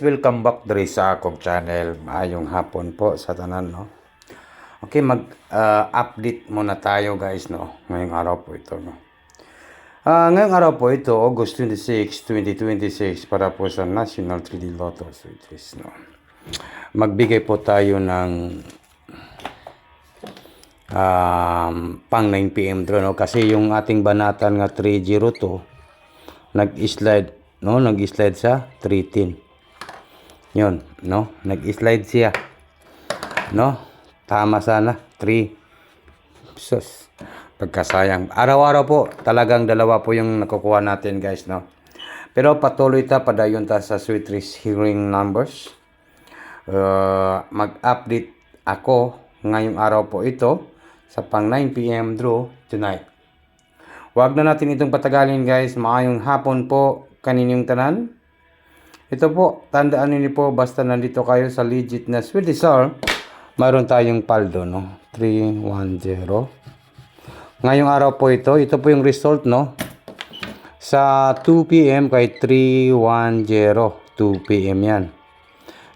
welcome back diri sa akong channel. Maayong hapon po sa tanan, no. Okay, update muna tayo, guys, no. Ngayong araw po ito, no. Ngayong araw po ito, August 26, 2026, para po sa National 3D Lotto Series, no. Magbigay po tayo ng pang 9 PM draw, no, kasi yung ating banatan nga 302 nag-slide, no, nag-slide sa 310. Yun, no, nag-slide siya, no, tama sana 3. Sus, pagkasayang, araw-araw po talagang dalawa po yung nakukuha natin, guys, no. Pero patuloy ta, padayon ta sa sweet risk hearing numbers. Mag-update ako ngayong araw po ito sa pang 9 PM draw tonight. Huwag na natin itong patagalin, guys. Maayong hapon po kaninyong tanan. Ito po, tandaan niyo po, basta nandito kayo sa legit na Swedish R, mayroon tayong paldo, no? 310. Ngayong araw po ito po yung result, no? Sa 2 PM kay 310, 2 PM yan.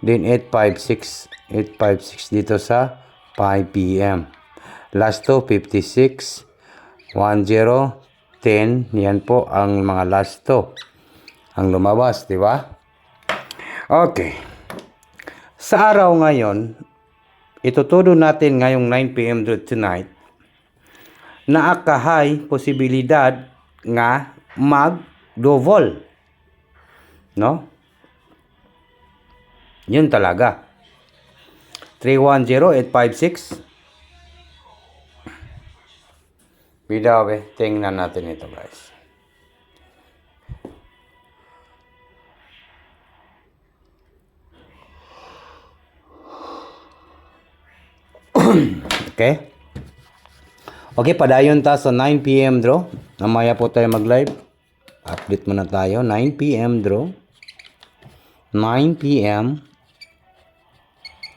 Then 856 dito sa 5 PM. Last 2, 56, 10, 10, yan po ang mga last 2 ang lumabas, di ba? Okay. Sa araw ngayon, itutudo natin ngayong 9 PM tonight na high posibilidad nga mag-double. No? Yun talaga. 310, 856. Bidaw, tingnan natin ito, guys. Okay. Okay, padayon ta sa 9 PM draw. Namaya po tayo mag-live. Update muna tayo. 9 PM draw. 9 PM.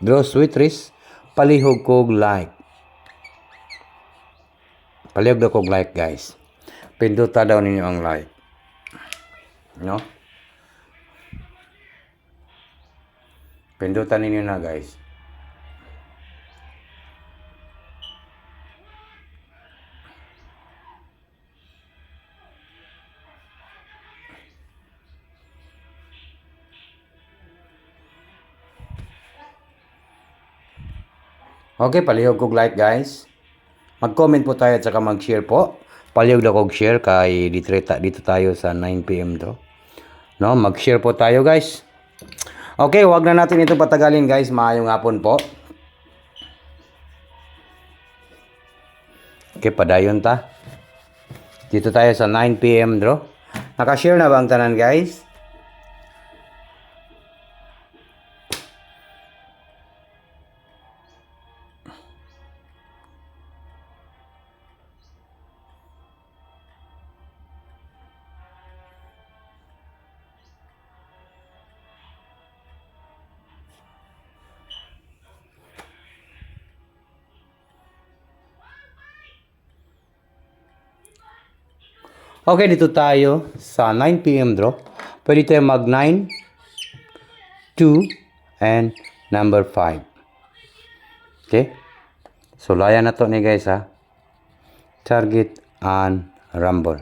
Draw sweet risk. Palihog kog like. Palihog daw kog like, guys. Pinduta daw ninyo ang like. No? Pindutan ninyo na, guys. Okay, palihog kog like, guys. Mag-comment po tayo at saka mag-share po. Palihog na kog share kay dito tayo sa 9 PM to. No, mag-share po tayo, guys. Okay, wag na natin ito patagalin, guys. Maayong hapon po. Okay, padayon ta. Dito tayo sa 9 PM draw. Naka-share na ba ang tanan, guys? Okay, dito tayo sa 9 PM draw. Pwede tayo mag 9, 2, and number 5. Okay? So, layan na to ni, guys, ha. Target and rumble.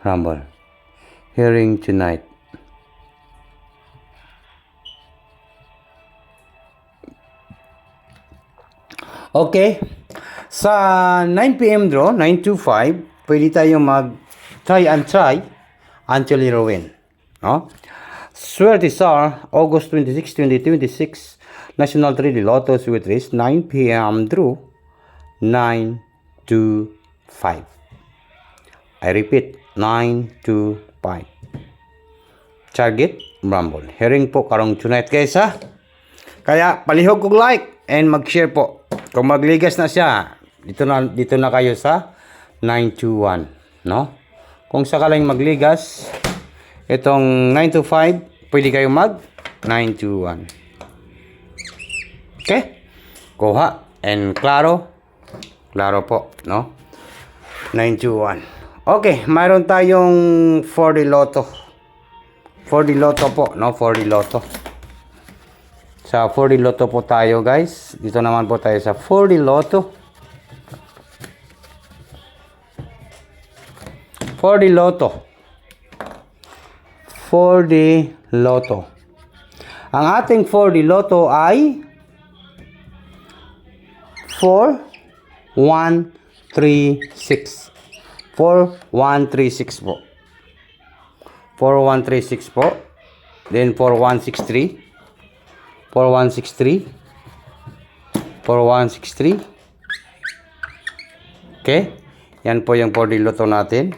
Rumble. Hearing tonight. Okay. Sa 9 PM draw, 925, pwede tayo mag-try until you win. No? Swerte sa August 26, 2026, National 3D Lotto Sweet Race, 9 PM draw, 925. I repeat, 925. Target, rumble. Hearing po karong tonight, guys, ha? Kaya, palihog kong like and mag-share po. Kung magligas na siya, dito na kayo sa 921, no? Kung sakaling magligas itong 925, pwede kayo mag 921. Okay? Kuha and klaro po, no? 921. Okay, mayroon tayong 4D Lotto. 4D Lotto po, no? 4D Lotto. Sa 4D Lotto po tayo, guys. Dito naman po tayo sa 4D Lotto. 4D Lotto. 4D Lotto. Ang ating 4D Lotto ay 4136. 4136 po. 4136 po. Then 4163. 4163. 4163. Okay? Yan po yung 4D Lotto natin.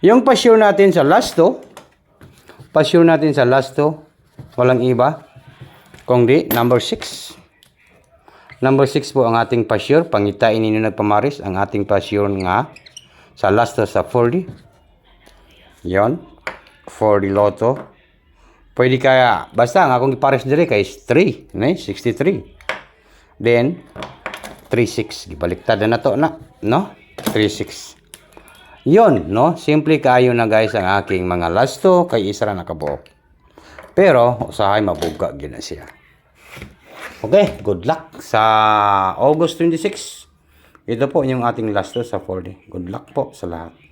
Yung pa-sure natin sa last to, walang iba, kundi number 6. Number 6 po ang ating pa-sure. Pangitain ninyo nagpamaris ang ating pa-sure nga sa last to sa 4D. Yon. 4D Lotto. Pwede kaya, basta ang akong ipares dire kay 3, 63. Then, 36. Gibaliktad na to na, no? 36. Yon, no? Simple kayo na guys ang aking mga last to kay isa ra nakabuok. Pero, usahay mabuga gina siya. Okay, good luck sa August 26. Ito po yung ating last to sa 4D. Good luck po sa lahat.